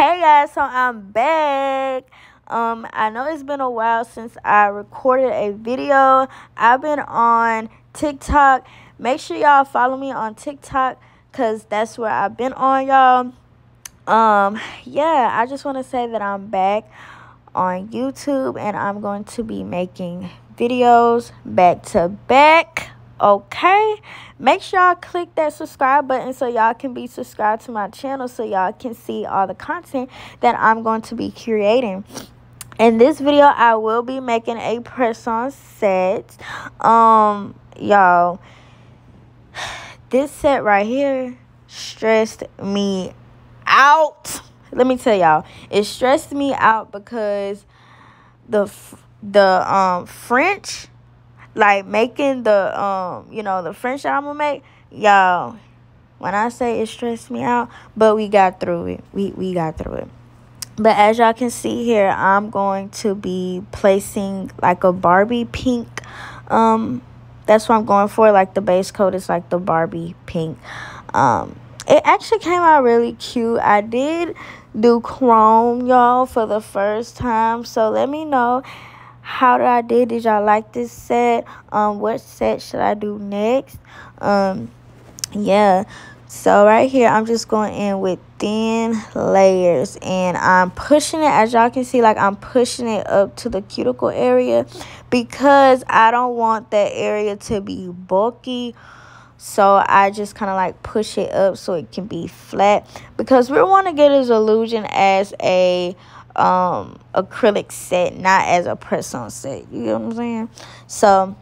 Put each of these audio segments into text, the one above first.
Hey guys, so I'm back. I know it's been a while since I recorded a video. I've been on TikTok. Make sure y'all follow me on TikTok because that's where I've been on, y'all. I just want to say that I'm back on YouTube and I'm going to be making videos back to back. Okay, make sure y'all click that subscribe button so y'all can be subscribed to my channel so y'all can see all the content that I'm going to be creating. In this video, I will be making a press-on set. Y'all, this set right here stressed me out. Let me tell y'all, it stressed me out because the French, like making the the French that I'm gonna make, y'all, when I say it stressed me out, but we got through it. We got through it. But as y'all can see here, I'm going to be placing like a Barbie pink. That's what I'm going for. Like the base coat is like the Barbie pink. It actually came out really cute. I did do chrome, y'all, for the first time. So let me know how did y'all like this set? What set should I do next? Yeah. So right here, I'm just going in with thin layers, and I'm pushing it, as y'all can see, like I'm pushing it up to the cuticle area because I don't want that area to be bulky. So I just kind of like push it up so it can be flat because we want to get this illusion as a acrylic set, not as a press-on set. You get what I'm saying? So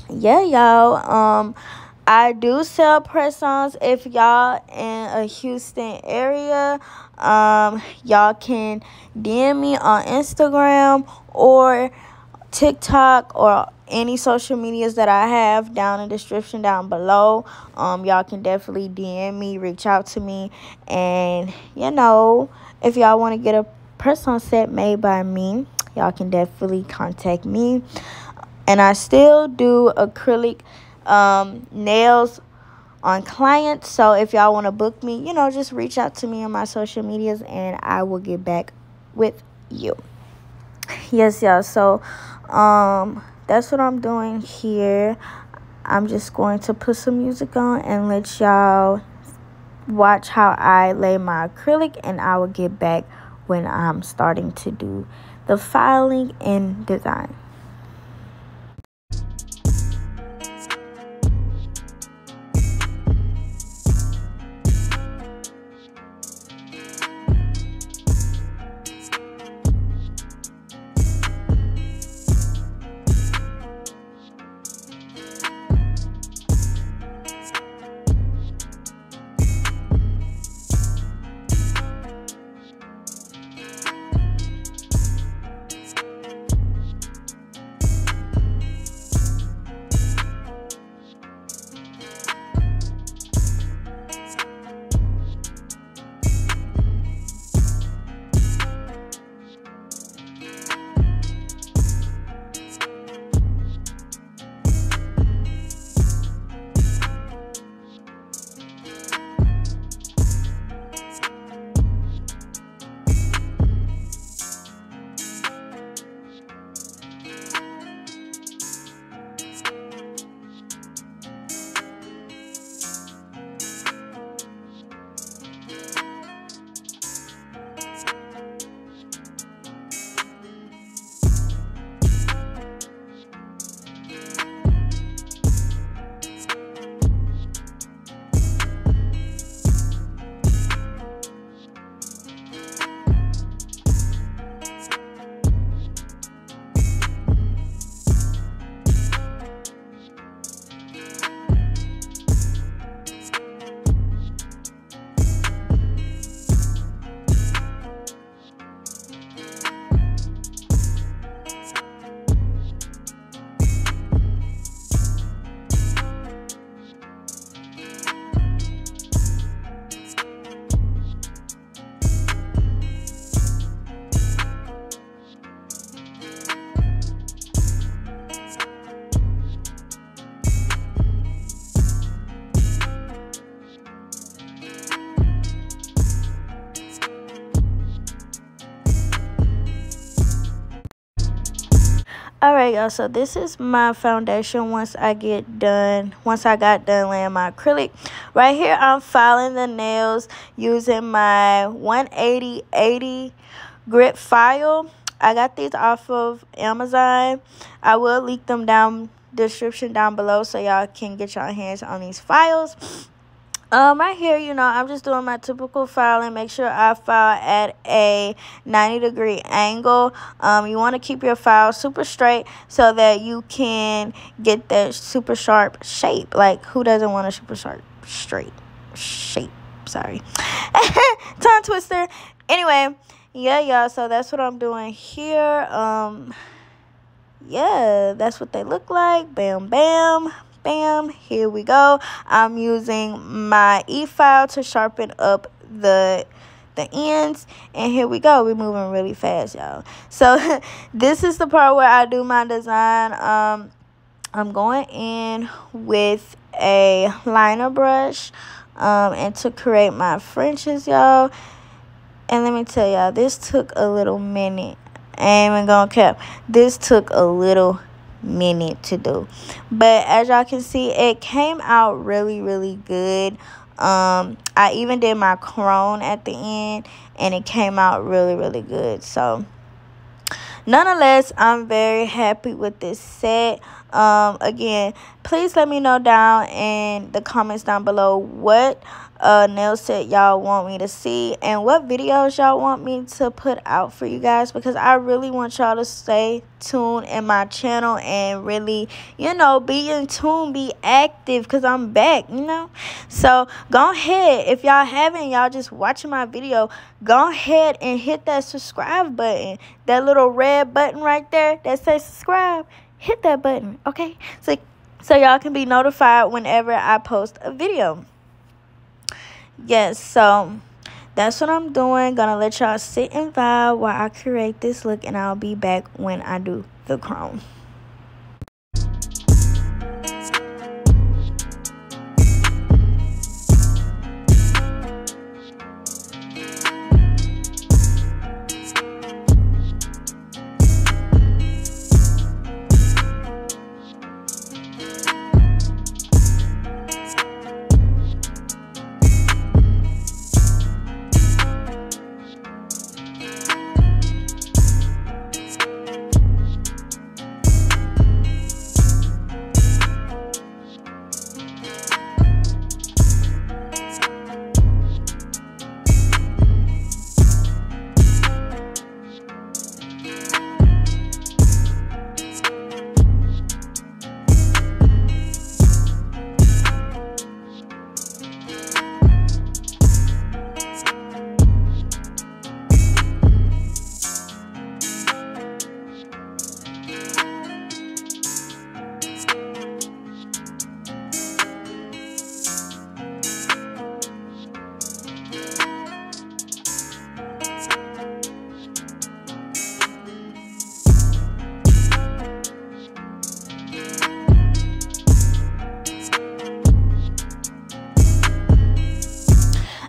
yeah, y'all, I do sell press-ons. If y'all in a Houston area, y'all can DM me on Instagram or TikTok or any social medias that I have down in the description down below. Y'all can definitely DM me, reach out to me, and if y'all want to get a press-on set made by me, y'all can definitely contact me. And I still do acrylic nails on clients, so if y'all want to book me, just reach out to me on my social medias and I will get back with you. Yes, y'all, so that's what I'm doing here. I'm just going to put some music on and let y'all watch how I lay my acrylic, and I will get back when I'm starting to do the filing and design. Alright, y'all, so this is my foundation once I got done laying my acrylic. Right here, I'm filing the nails using my 180/80 grit file. I got these off of Amazon. I will link them down description down below so y'all can get your hands on these files. Right here, I'm just doing my typical filing. Make sure I file at a 90-degree angle. You want to keep your file super straight so that you can get that super sharp shape. Like, who doesn't want a super sharp straight shape? Sorry. Tongue twister. Anyway, yeah, y'all, so that's what I'm doing here. Yeah, that's what they look like. Bam, bam. Bam, here we go. I'm using my e-file to sharpen up the ends, and here we go. We're moving really fast, y'all. So this is the part where I do my design. I'm going in with a liner brush and to create my Frenches, y'all. And let me tell y'all, this took a little minute. I ain't even gonna cap. This took a little minute to do, but as y'all can see, it came out really good. I even did my crown at the end, and it came out really good. So nonetheless, I'm very happy with this set. Again, please let me know down in the comments down below what nail set y'all want me to see and what videos y'all want me to put out for you guys, because I really want y'all to stay tuned in my channel and really, be in tune, be active, because I'm back, So go ahead, if y'all haven't, y'all just watching my video, go ahead and hit that subscribe button, that little red button right there that says subscribe. Hit that button, okay? So y'all can be notified whenever I post a video. Yes, so that's what I'm doing. Gonna let y'all sit and vibe while I create this look, and I'll be back when I do the crown.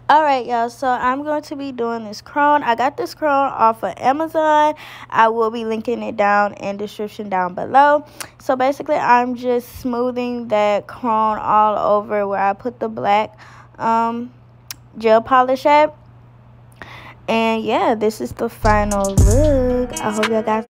Alright, y'all, so I'm going to be doing this crown. I got this crown off of Amazon. I will be linking it down in the description down below. So basically, I'm just smoothing that crown all over where I put the black gel polish at. And yeah, this is the final look. I hope y'all guys